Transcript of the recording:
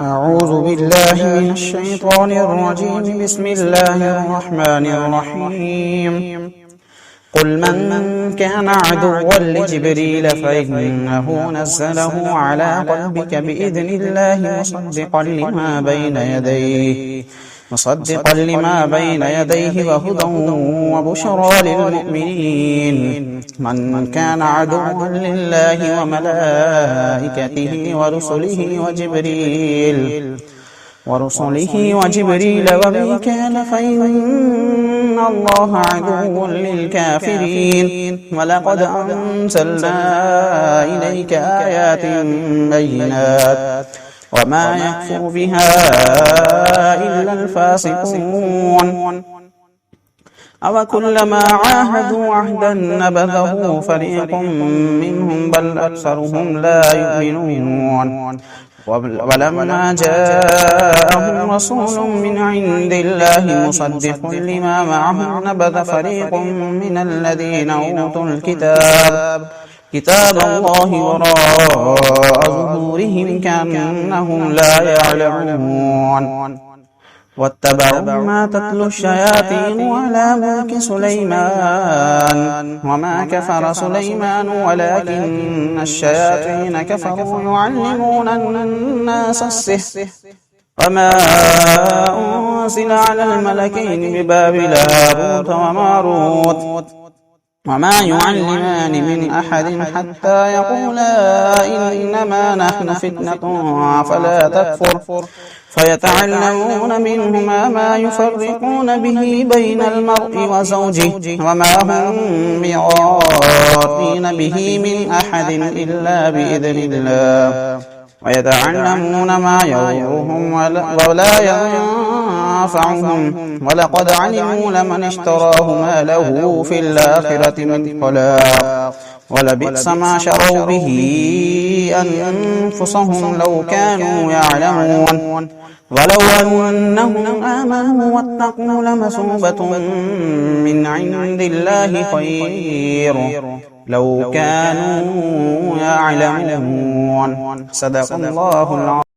أعوذ بالله من الشيطان الرجيم. بسم الله الرحمن الرحيم. قل من كان عدوا لجبريل فإنه نزله على قلبك بإذن الله مصدقا لما بين يديه وهدى وبشرى للمؤمنين. من كان عدوا لله وملائكته ورسله وجبريل وميكال فإن الله عدو للكافرين. ولقد أنزلنا إليك آيات بينات وما يكفر بها إلا الفاسقون. أوكلما عاهدوا عهدا نبذه فريق منهم بل أكثرهم لا يؤمنون. ولما جاءهم رسول من عند الله مصدق لما معهم نبذ فريق من الذين أوتوا كتاب الله وراء ظهورهم كأنهم لا يعلمون. واتبعوا ما تتلو الشياطين على ملك سليمان وما كفر سليمان ولكن الشياطين كفروا يعلمون الناس السحر وما أنزل على الملكين ببابل هاروت وماروت وما يعلمان من أحد حتى يقولا إنما نحن فتنة فلا تكفر فيتعلمون منهما ما يفرقون به بين المرء وزوجه وما هم بضارين به من أحد إلا بإذن الله ويتعلمون ما يضرهم ولا ينفعهم ولقد علموا لمن اشتراه ما له في الآخرة من خلاق ولبئس ما شروا به أنفسهم لو كانوا يعلمون. ولو أنهم آمنوا واتقوا لمثوبة من عند الله خير لو كانوا يعلمون. صدق الله العظيم.